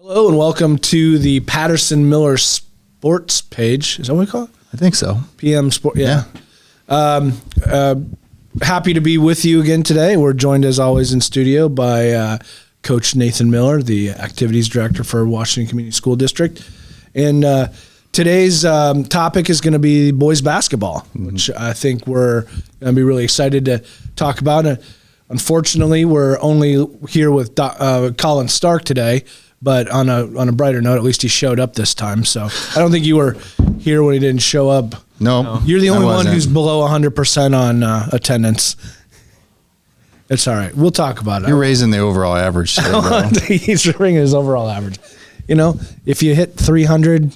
Hello and welcome to the Patterson Miller Sports page. Is that what we call it? I think so. PM Sport. Yeah. Happy to be with you again today. We're joined as always in studio by Coach Nathan Miller, the Activities Director for Washington Community School District. And today's topic is going to be boys basketball, which I think we're going to be really excited to talk about. Unfortunately, we're only here with Collin Stark today. But on a brighter note, at least he showed up this time. So I don't think you were here when he didn't show up. No. You're the only one who's below 100% on attendance. It's all right. We'll talk about it. You're raising the overall average today, bro. He's bringing his overall average. You know, if you hit 300,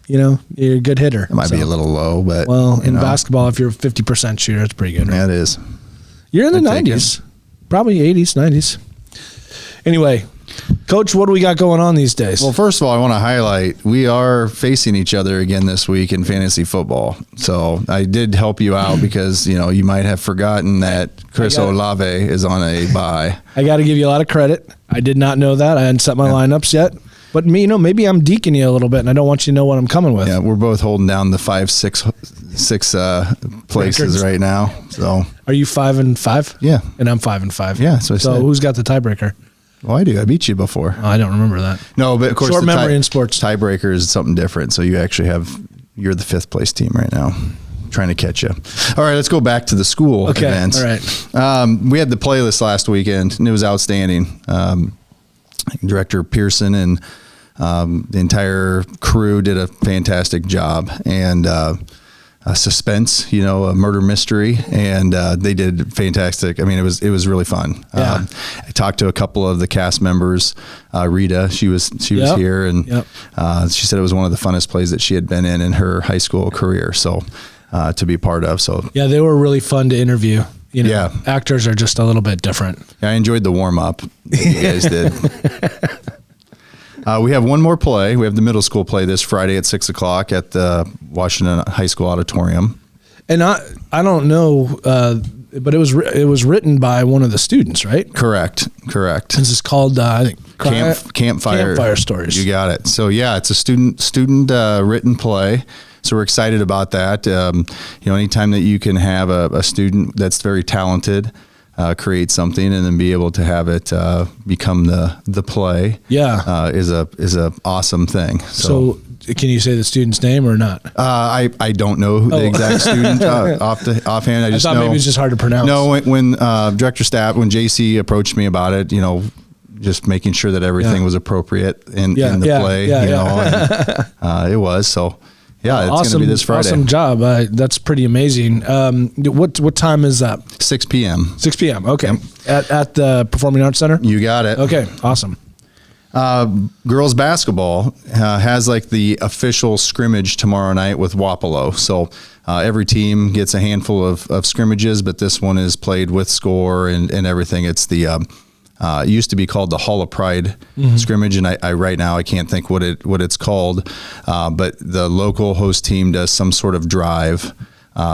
you know, you're a good hitter. It might be a little low, but. Well, in basketball, if you're a 50% shooter, it's pretty good. Right? Yeah, it is. You're in the 90s. Probably 80s, 90s. Anyway. Coach, what do we got going on these days? Well, first of all, I want to highlight we are facing each other again this week in fantasy football. So I did help you out because, you know, you might have forgotten that Chris Olave is on a bye. I got to give you a lot of credit. I did not know that. I hadn't set my lineups yet. But me, you know, maybe I'm deking you a little bit, and I don't want you to know what I'm coming with. Yeah, we're both holding down the 5-6 places records right now. So are you 5-5? Yeah, and I'm 5-5. Yeah, so who's got the tiebreaker? Well, I do. I beat you before. Oh, I don't remember that. No, but of course, short memory in sports. Tiebreaker is something different. So you actually you're the 5th place team right now, trying to catch you. All right, let's go back to the school events. All right. We had the playlist last weekend, and it was outstanding. Director Pearson and the entire crew did a fantastic job, and suspense, you know, a murder mystery, and they did fantastic. I mean, it was really fun. Yeah. I talked to a couple of the cast members. Rita, she was here, and she said it was one of the funnest plays that she had been in her high school career. So to be part of. So yeah, they were really fun to interview. You know, actors are just a little bit different. Yeah, I enjoyed the warm up that you guys did. We have one more play. We have the middle school play this Friday at 6:00 at the Washington High School Auditorium. And I don't know, but it was written by one of the students, right? Correct. This is called I think Campfire Stories. You got it. So yeah, it's a student written play. So we're excited about that. You know, anytime that you can have a student that's very talented. Create something and then be able to have it become the play. Yeah, is a awesome thing. So can you say the student's name or not? I don't know who the exact student offhand. I thought know, maybe it's just hard to pronounce. No, when Director Staff, when JC approached me about it, you know, just making sure that everything was appropriate in the play. And, it was so. Yeah, it's going to be this Friday. Awesome job. That's pretty amazing. What time is that? 6 p.m. 6 p.m. Okay. Yep. At the Performing Arts Center? You got it. Okay, awesome. Girls basketball has like the official scrimmage tomorrow night with Wapello. So every team gets a handful of scrimmages, but this one is played with score and everything. It's the it used to be called the Hall of Pride scrimmage, and I right now I can't think what it's called, but the local host team does some sort of drive,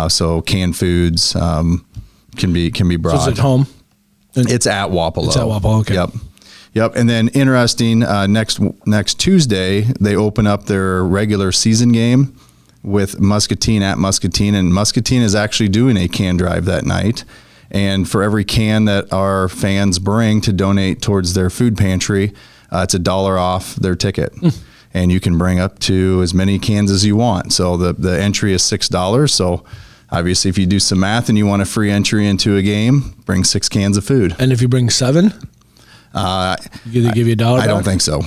so canned foods can be brought. So is it home? It's at Wapello. It's at Wapello. Okay. Yep. And then interesting, next Tuesday they open up their regular season game with Muscatine at Muscatine, and Muscatine is actually doing a can drive that night. And for every can that our fans bring to donate towards their food pantry, it's $1 off their ticket. And you can bring up to as many cans as you want. So the entry is $6. So obviously if you do some math and you want a free entry into a game, bring 6 cans of food. And if you bring 7? Do they give you $1? I don't think so.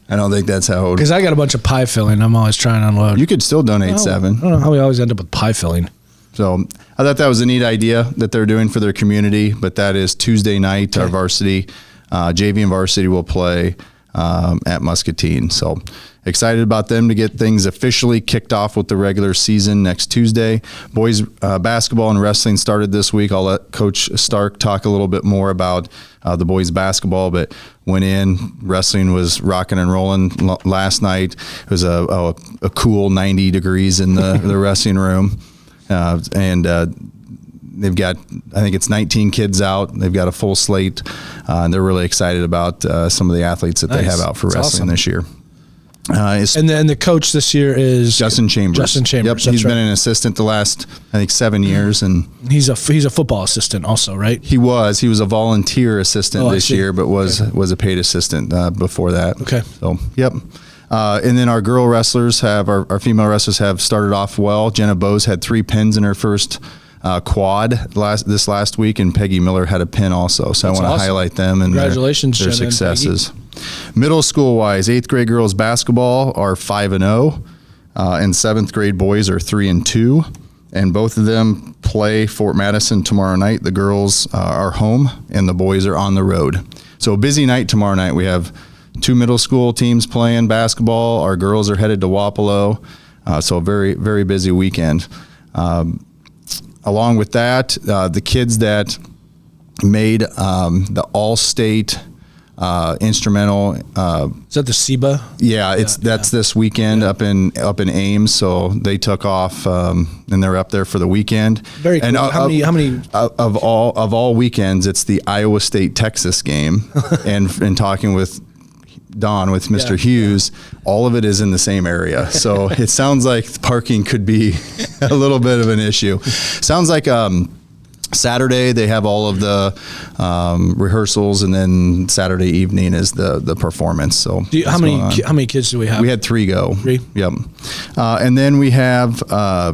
I don't think that's how it would. Because I got a bunch of pie filling. I'm always trying to unload. You could still donate 7. I don't know how we always end up with pie filling. So I thought that was a neat idea that they're doing for their community, but that is Tuesday night. Our varsity, JV and varsity will play at Muscatine. So excited about them to get things officially kicked off with the regular season next Tuesday. Boys basketball and wrestling started this week. I'll let Coach Stark talk a little bit more about the boys basketball, but went in, wrestling was rocking and rolling last night. It was a cool 90 degrees in the wrestling room. And they've got, I think it's 19 kids out. They've got a full slate. And they're really excited about some of the athletes that they have out for wrestling this year. And then the coach this year is Justin Chambers. Yep, he's been an assistant the last, I think, 7 years, and he's a football assistant also, right? He was a volunteer assistant this year, but was a paid assistant before that. Okay. So yep. And then our girl wrestlers our female wrestlers have started off well. Jenna Bose had 3 pins in her first quad this last week, and Peggy Miller had a pin also. So I want to highlight them and congratulations, their successes. Middle school wise, 8th grade girls basketball are 5-0, and 7th grade boys are 3-2, and both of them play Fort Madison tomorrow night. The girls are home and the boys are on the road. So a busy night tomorrow night. We have 2 middle school teams playing basketball. Our girls are headed to Wapello. So a very, very busy weekend. Along with that, the kids that made the all-state instrumental. Is that the SEBA? Yeah, that's this weekend up in Ames. So they took off and they're up there for the weekend. Very cool. And how many of all weekends? It's the Iowa State Texas game, and talking with Don with Mr. Hughes, all of it is in the same area. So it sounds like parking could be a little bit of an issue. Sounds like Saturday they have all of the rehearsals, and then Saturday evening is the performance. So how many kids do we have? We had 3 go. 3. Yep. And then we have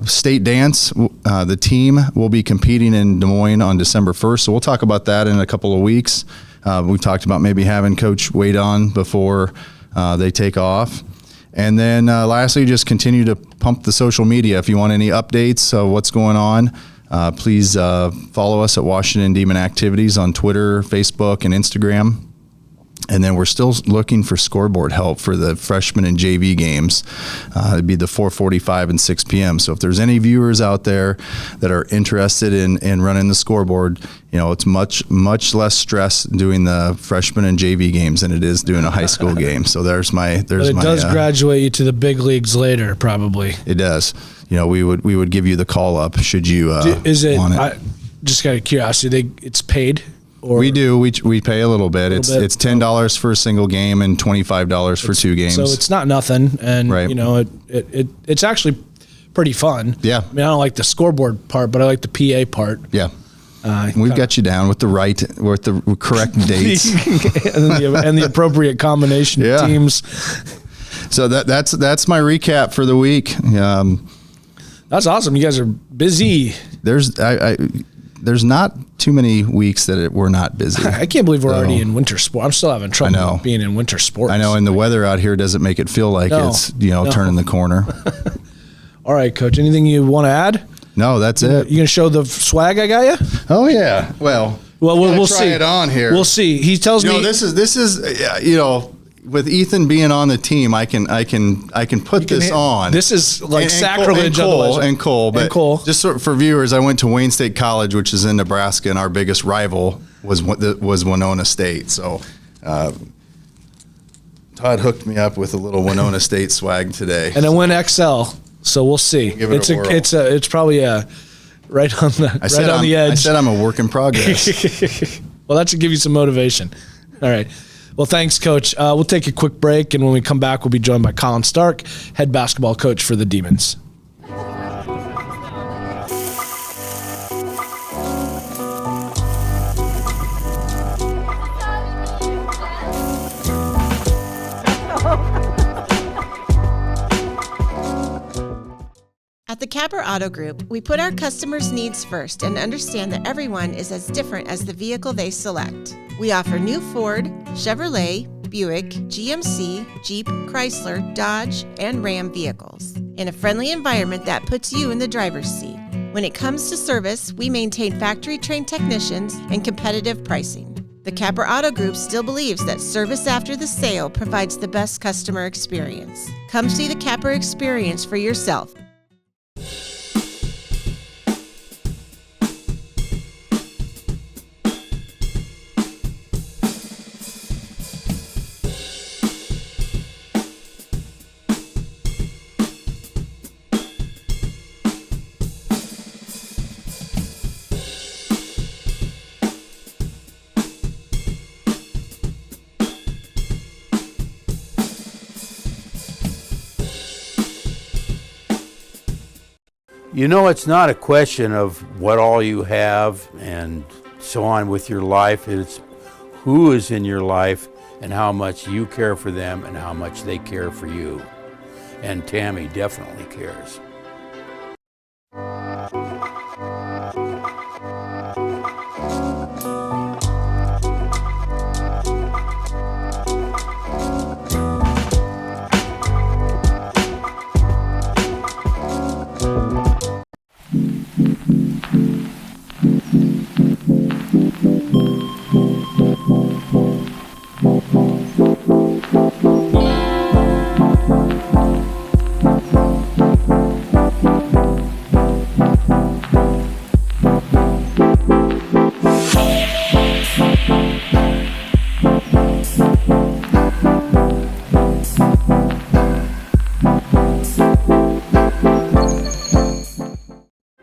state dance. The team will be competing in Des Moines on December 1st. So we'll talk about that in a couple of weeks. We've talked about maybe having Coach wait on before they take off. And then lastly, just continue to pump the social media. If you want any updates of what's going on, please follow us at Washington Demon Activities on Twitter, Facebook, and Instagram. And then we're still looking for scoreboard help for the freshman and JV games. It'd be the 4:45 and 6 p.m. So if there's any viewers out there that are interested in running the scoreboard, it's much less stress doing the freshman and JV games than it is doing a high school game. So there's my. But it does graduate you to the big leagues later, probably. It does. We would give you the call up should you is it, want it. Just out of curiosity, it's paid. Or we do. We pay a little bit. It's $10 for a single game and $25 for 2 games. So it's not nothing, and right. It's actually pretty fun. Yeah. I mean, I don't like the scoreboard part, but I like the PA part. Yeah. We've got you down with the correct dates and the appropriate combination of teams. So that's my recap for the week. That's awesome. You guys are busy. There's not too many weeks that we're not busy. I can't believe we're already in winter sport. I'm still having trouble being in winter sports. I know, and the weather out here doesn't make it feel like it's turning the corner. All right, Coach. Anything you want to add? No, that's it. You gonna show the swag I got you? Oh yeah. Well, we'll try see it on here. We'll see. He tells me this is with Ethan being on the team, I can put this on. This is like sacrilege. And Cole. Just for viewers, I went to Wayne State College, which is in Nebraska, and our biggest rival was Winona State. So Todd hooked me up with a little Winona State swag today. And it went XL, so we'll see. Give it a whirl. It's probably right on the edge. I said I'm a work in progress. Well, that should give you some motivation. All right. Well, thanks, Coach. We'll take a quick break, and when we come back, we'll be joined by Collin Stark, head basketball coach for the Demons. At the Capper Auto Group, we put our customers' needs first and understand that everyone is as different as the vehicle they select. We offer new Ford, Chevrolet, Buick, GMC, Jeep, Chrysler, Dodge, and Ram vehicles in a friendly environment that puts you in the driver's seat. When it comes to service, we maintain factory-trained technicians and competitive pricing. The Capper Auto Group still believes that service after the sale provides the best customer experience. Come see the Capper experience for yourself. You know, it's not a question of what all you have and so on with your life. It's who is in your life and how much you care for them and how much they care for you. And Tammy definitely cares.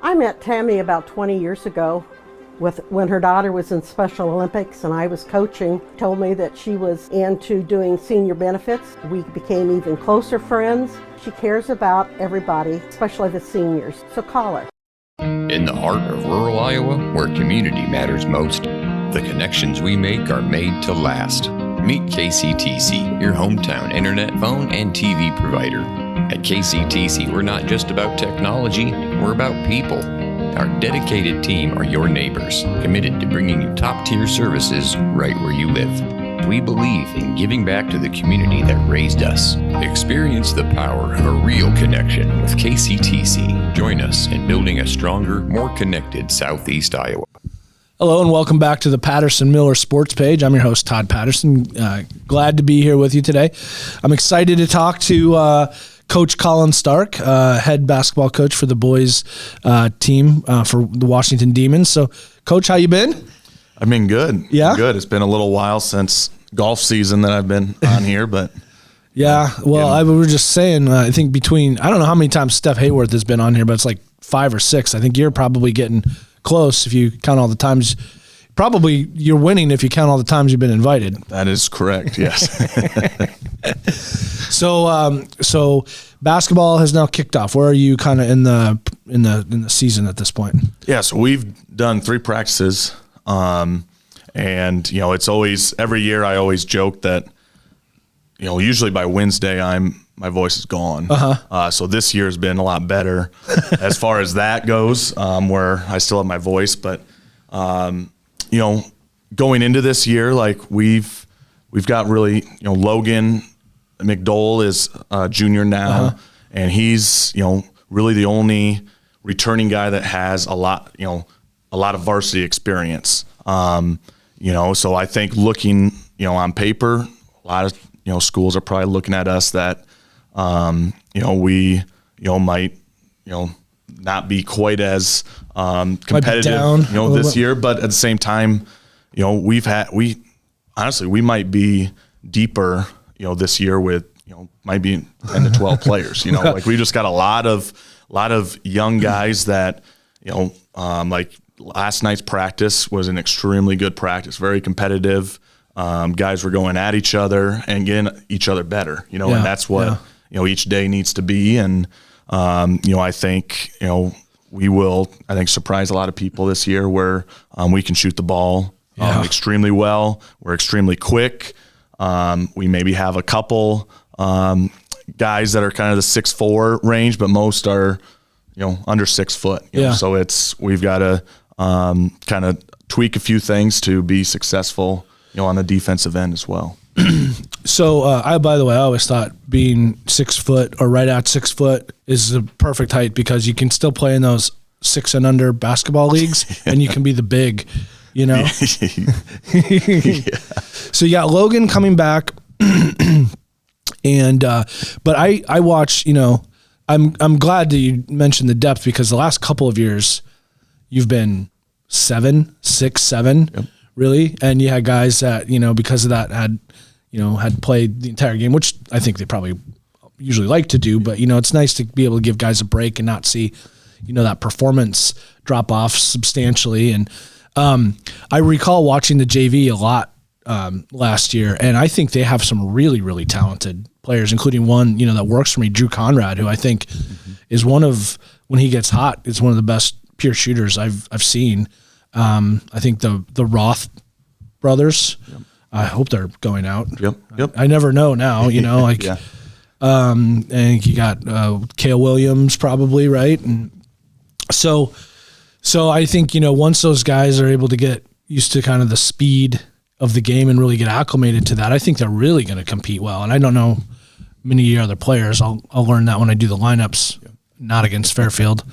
I met Tammy about 20 years ago when her daughter was in Special Olympics and I was coaching. Told me that she was into doing senior benefits. We became even closer friends. She cares about everybody, especially the seniors, so call her. In the heart of rural Iowa, where community matters most, the connections we make are made to last. Meet KCTC, your hometown internet, phone, and TV provider. At KCTC, we're not just about technology, we're about people. Our dedicated team are your neighbors, committed to bringing you top-tier services right where you live. We believe in giving back to the community that raised us. Experience the power of a real connection with KCTC. Join us in building a stronger, more connected Southeast Iowa. Hello and welcome back to the Patterson Miller Sports Page. I'm your host, Todd Patterson. Glad to be here with you today. I'm excited to talk to Coach Collin Stark, head basketball coach for the boys team for the Washington Demons. So, Coach, how you been? I've been good. Yeah? Good. It's been a little while since golf season that I've been on here, but... Yeah, well, we were just saying, I think I don't know how many times Steph Hayworth has been on here, but it's like 5 or 6. I think you're probably getting close if you count all the times. Probably you're winning if you count all the times you've been invited. That is correct, yes. So basketball has now kicked off. Where are you kind of in the season at this point? Yeah, so we've done 3 practices, and it's always every year I always joke that usually by Wednesday my voice is gone. So this year has been a lot better as far as that goes, where I still have my voice, but going into this year, like we've got really, Logan McDowell is a junior now, and he's, really the only returning guy that has a lot of varsity experience. So I think looking, on paper, a lot of, schools are probably looking at us that, we, might, not be quite as competitive, this year, but at the same time, we might be deeper, this year with, might be 10 to 12 players, like we just got a lot of young guys that, like last night's practice was an extremely good practice, very competitive. Guys were going at each other and getting each other better, and that's what, each day needs to be. And, I think, we will, surprise a lot of people this year where we can shoot the ball extremely well. We're extremely quick. We maybe have a couple guys that are kind of the 6'4" range, but most are, under 6 foot. So we've got to kind of tweak a few things to be successful, on the defensive end as well. So, by the way, I always thought being 6 foot or right at 6 foot is the perfect height because you can still play in those 6 and under basketball leagues and you can be the big, Yeah. So you got Logan coming back and, but I watch, I'm glad that you mentioned the depth because the last couple of years you've been 7, 6, 7. Yep. Really, and you had guys that because of that had played the entire game, which I think they probably usually like to do. But it's nice to be able to give guys a break and not see that performance drop off substantially. And I recall watching the JV a lot last year, and I think they have some really, really talented players, including one, that works for me, Drew Conrad, who I think is when he gets hot, is one of the best pure shooters I've seen. I think the Roth brothers, I hope they're going out. Yep. I never know now, Yeah. And you got Cale Williams probably, right? And so I think, once those guys are able to get used to kind of the speed of the game and really get acclimated to that, I think they're really going to compete well. And I don't know many of your other players. I'll learn that when I do the lineups, not against Fairfield.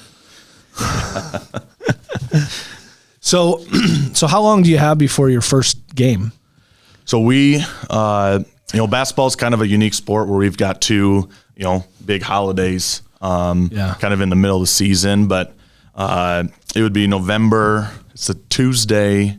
So how long do you have before your first game? So we, basketball is kind of a unique sport where we've got two, big holidays, kind of in the middle of the season, but it would be November. It's a Tuesday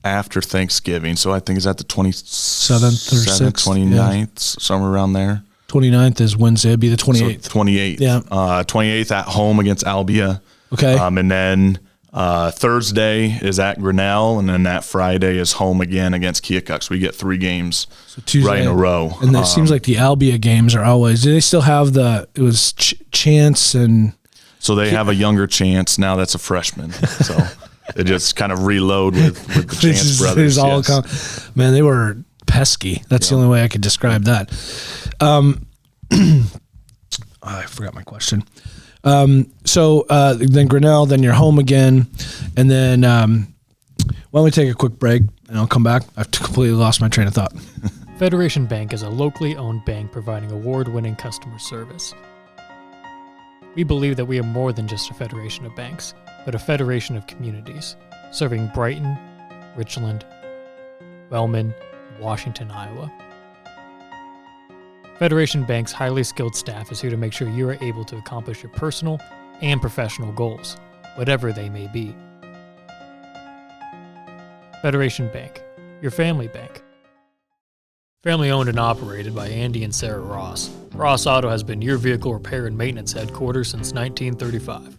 after Thanksgiving. So I think, is that the 27th or 6th? 29th, somewhere around there. 29th is Wednesday. It'd be the 28th. So 28th. Yeah. 28th at home against Albia. Okay. And then Thursday is at Grinnell, and then that Friday is home again against Keokuk. So we get 3 games right in a row. And it seems like the Albia games are always. Do they still have it was Chance and? So they have a younger Chance now. That's a freshman. So they just kind of reload with the Chance brothers. Man, they were pesky. That's the only way I could describe that. I forgot my question. So then Grinnell, then you're home again, and then why don't we take a quick break and I'll come back. I've completely lost my train of thought. Federation Bank is a locally owned bank providing award-winning customer service. We believe that we are more than just a federation of banks, but a federation of communities, serving Brighton, Richland, Wellman, Washington, Iowa. Federation Bank's highly skilled staff is here to make sure you are able to accomplish your personal and professional goals, whatever they may be. Federation Bank, your family bank. Family owned and operated by Andy and Sarah Ross, Ross Auto has been your vehicle repair and maintenance headquarters since 1935.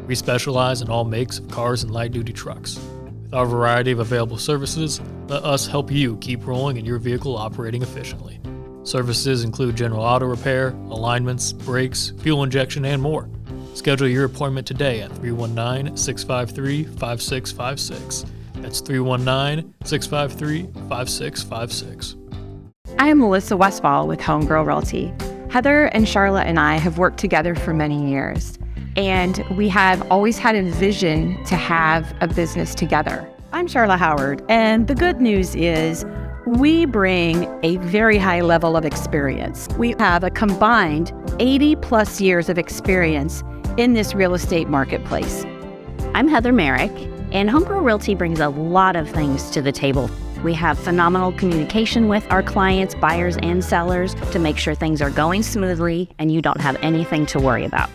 We specialize in all makes of cars and light-duty trucks. With our variety of available services, let us help you keep rolling and your vehicle operating efficiently. Services include general auto repair, alignments, brakes, fuel injection, and more. Schedule your appointment today at 319-653-5656. That's 319-653-5656. I am Melissa Westfall with Homegirl Realty. Heather and Charlotte and I have worked together for many years, and we have always had a vision to have a business together. I'm Charlotte Howard, and the good news is we bring a very high level of experience. We have a combined 80 plus years of experience in this real estate marketplace. I'm Heather Merrick, and Homegirl Realty brings a lot of things to the table. We have phenomenal communication with our clients, buyers, and sellers to make sure things are going smoothly and you don't have anything to worry about.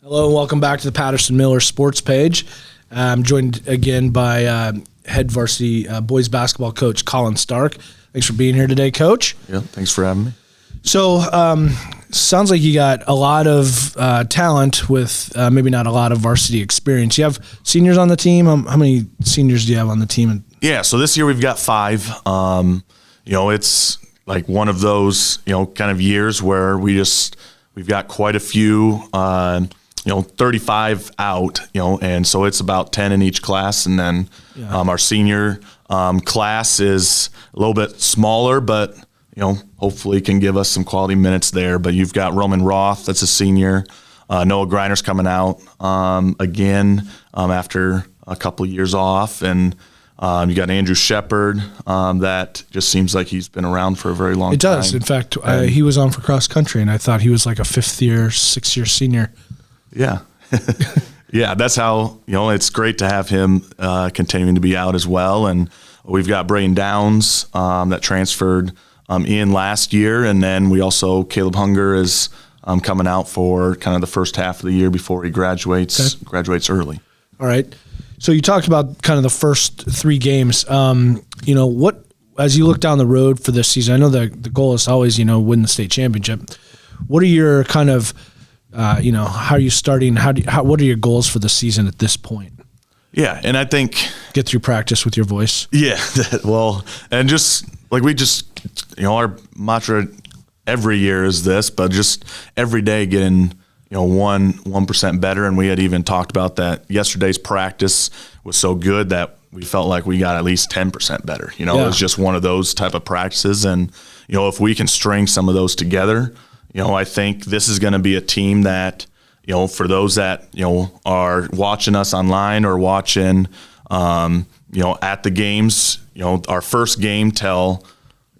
Hello and welcome back to the Patterson Miller Sports Page. I'm joined again by head varsity boys basketball coach Collin Stark. Thanks for being here today, Coach. Yeah, thanks for having me. So, sounds like you got a lot of talent with maybe not a lot of varsity experience. You have seniors on the team. How many seniors do you have on the team? Yeah, so this year we've got 5. It's like one of those, kind of years where we've got quite a few, 35 out, and so it's about 10 in each class. And then our senior class is a little bit smaller, but, hopefully can give us some quality minutes there. But you've got Roman Roth, that's a senior. Noah Greiner's coming out again after a couple of years off. And you got Andrew Shepard. That just seems like he's been around for a very long time. It does. In fact, he was on for cross country, and I thought he was like a 6-year senior. Yeah. Yeah, that's how, it's great to have him continuing to be out as well. And we've got Braden Downs that transferred in last year. And then we also, Caleb Hunger is coming out for kind of the first half of the year before he graduates early. All right. So you talked about kind of the first 3 games. What, as you look down the road for this season, I know the goal is always, win the state championship. What are your kind of, how are you starting? What are your goals for the season at this point? Yeah, and I think get through practice with your voice. Yeah, well, and just like our mantra every year is this, but just every day getting 1% better. And we had even talked about that yesterday's practice was so good that we felt like we got at least 10% better. It was just one of those type of practices, and if we can string some of those together, I think this is going to be a team that. For those that, are watching us online or watching, at the games, our first game till,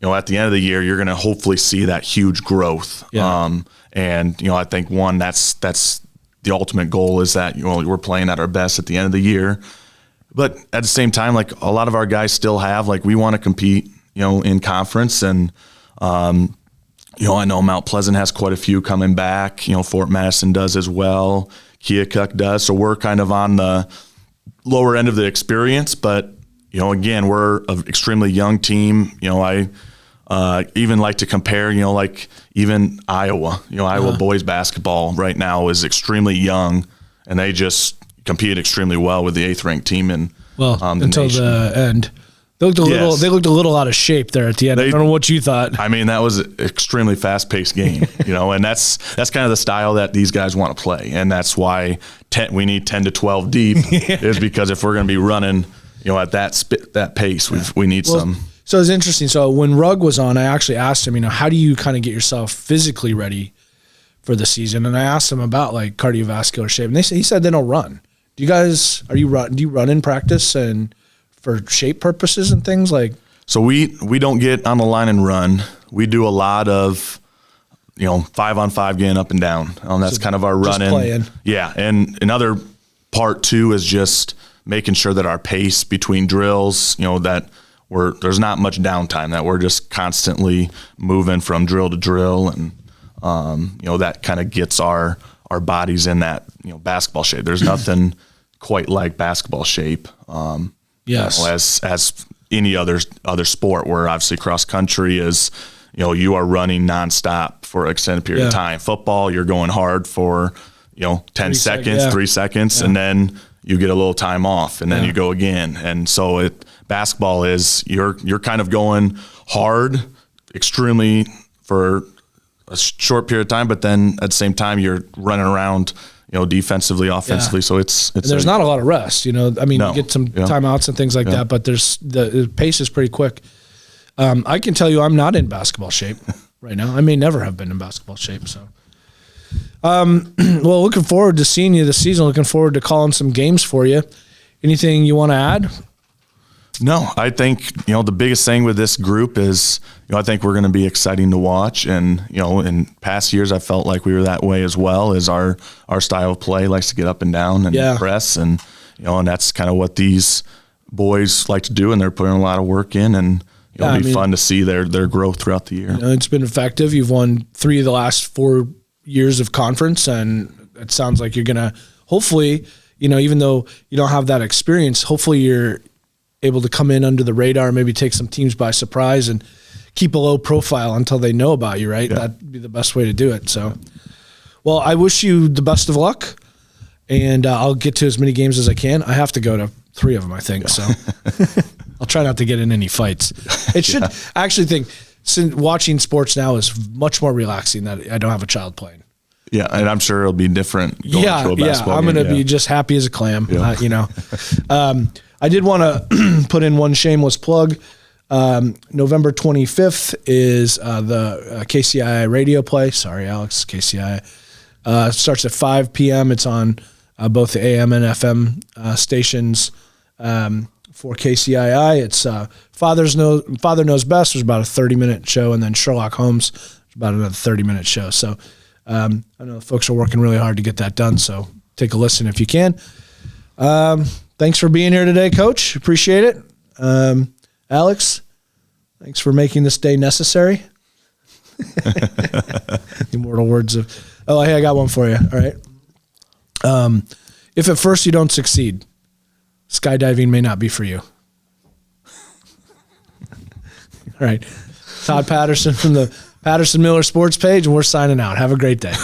at the end of the year, you're going to hopefully see that huge growth. Yeah. And I think that's the ultimate goal is that, we're playing at our best at the end of the year. But at the same time, like a lot of our guys still have, like we want to compete, in conference and, I know Mount Pleasant has quite a few coming back. Fort Madison does as well. Keokuk does. So we're kind of on the lower end of the experience. But, again, we're an extremely young team. I even like to compare, like even Iowa. Iowa boys basketball right now is extremely young, and they just compete extremely well with the 8th-ranked team in the until nation. The end. They looked a little out of shape there at the end. I don't know what you thought. I mean, that was an extremely fast-paced game, and that's kind of the style that these guys want to play, and that's why we need 10 to 12 deep is because if we're going to be running, at that pace, we need some. So it's interesting. So when Rugg was on, I actually asked him, how do you kind of get yourself physically ready for the season? And I asked him about like cardiovascular shape, and he said they don't run. Do you run in practice and for shape purposes and things like? So we don't get on the line and run. We do a lot of, 5-on-5 getting up and down. That's kind of our running. Playing. Yeah. And another part too is just making sure that our pace between drills, that there's not much downtime, that we're just constantly moving from drill to drill. And, that kind of gets our bodies in that, basketball shape. There's nothing quite like basketball shape. Yes. As any other sport where obviously cross country is, you are running nonstop for an extended period of time. Football, you're going hard for, 10 seconds, 3 seconds, and then you get a little time off and then you go again. And so basketball is you're kind of going hard extremely for a short period of time, but then at the same time you're running around defensively, offensively. So it's there's not a lot of rest, you get some timeouts and things like that, but the pace is pretty quick. I can tell you I'm not in basketball shape right now. I may never have been in basketball shape. So, well, looking forward to seeing you this season. Looking forward to calling some games for you. Anything you want to add? No, I think, the biggest thing with this group is, I think we're going to be exciting to watch. And, in past years, I felt like we were that way as well, as our style of play likes to get up and down and press. And, and that's kind of what these boys like to do. And they're putting a lot of work in, and it'll be fun to see their growth throughout the year. It's been effective. You've won 3 of the last 4 years of conference, and it sounds like you're going to hopefully, even though you don't have that experience, hopefully you're able to come in under the radar, maybe take some teams by surprise and keep a low profile until they know about you, right? Yeah. That'd be the best way to do it. So, well, I wish you the best of luck, and I'll get to as many games as I can. I have to go to 3 of them, I think. So I'll try not to get in any fights. It should I actually think since watching sports now is much more relaxing that I don't have a child playing. Yeah, and I'm sure it'll be different going to a basketball I'm going to be just happy as a clam, I did want to put in one shameless plug. November 25th is the KCII radio play. Sorry, Alex, KCII. Starts at 5 p.m. It's on both the AM and FM stations for KCII. It's Father Knows Best was about a 30-minute show, and then Sherlock Holmes was about another 30-minute show. So I know folks are working really hard to get that done, so take a listen if you can. Thanks for being here today, Coach. Appreciate it. Alex, thanks for making this day necessary. The immortal words of, hey, I got one for you. All right. If at first you don't succeed, skydiving may not be for you. All right. Todd Patterson from the Patterson Miller Sports page, and we're signing out. Have a great day.